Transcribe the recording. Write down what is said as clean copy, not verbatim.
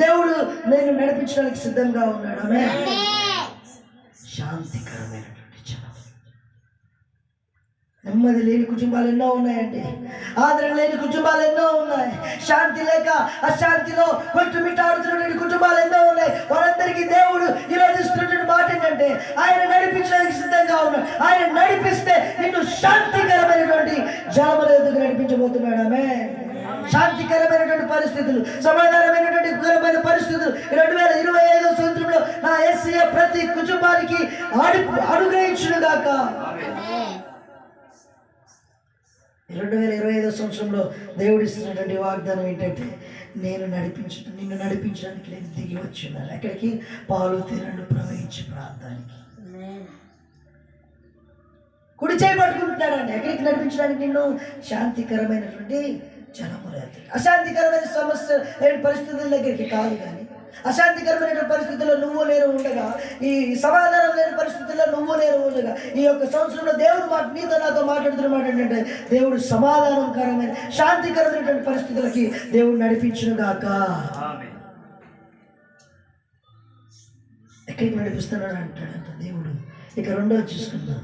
దేవుడు నేను నడిపించడానికి సిద్ధంగా ఉన్నాడు. ఆమేన్. శాంతికరమైనటువంటి జనం. నెమ్మది లేని కుటుంబాలు ఎన్నో ఉన్నాయండి. ఆదరణ లేని కుటుంబాలు ఎన్నో ఉన్నాయి. శాంతి లేక అశాంతిలో కొట్టుమిట్టాడుతున్నటువంటి కుటుంబాలు ఎన్నో ఉన్నాయి. వారందరికీ దేవుడు ఈరోజు ఇస్తున్నటువంటి మాట ఏంటంటే ఆయన నడిపించడానికి సిద్ధంగా ఉన్నాడు. ఆయన నడిపిస్తే నిన్ను శాంతికరమైనటువంటి జనముల ఎదుగు నడిపించబోతున్నాడు. ఆమేన్. శాంతికరమైనటువంటి పరిస్థితులు, సమాధానమైనటువంటి పరిస్థితులు 2025 సంవత్సరంలో నా యేసయ్య ప్రతి కుటుంబానికి అనుగ్రహించునుగాక. 2025 సంవత్సరంలో దేవుడు ఇస్తున్నటువంటి వాగ్దానం ఏంటంటే నిన్ను నడిపించడానికి నేను దిగి వచ్చున్నాను. ఎక్కడికి? పాలు తేనెలు ప్రవహించే ప్రాంతానికి. కుడి చేయి పట్టుకుంటున్నాడండి. ఎక్కడికి నడిపించడానికి? నిన్ను శాంతికరమైనటువంటి జనముల దగ్గరికి. అశాంతికరమైన సమస్య పరిస్థితుల దగ్గరికి కాదు, కానీ అశాంతికరమైన పరిస్థితుల్లో నువ్వు నేను ఉండగా, ఈ సమాధానం లేని పరిస్థితుల్లో నువ్వు నేను ఉండగా, ఈ యొక్క సంవత్సరంలో దేవుడు నీతో నాతో మాట్లాడుతున్న మాట ఏంటంటే దేవుడు సమాధానకరమైన శాంతికరమైనటువంటి పరిస్థితులకి దేవుడు నడిపించునుగాక. ఎక్కడికి నడిపిస్తున్నాడు అంటాడంట దేవుడు. ఇక రెండోది చూసుకుందాం.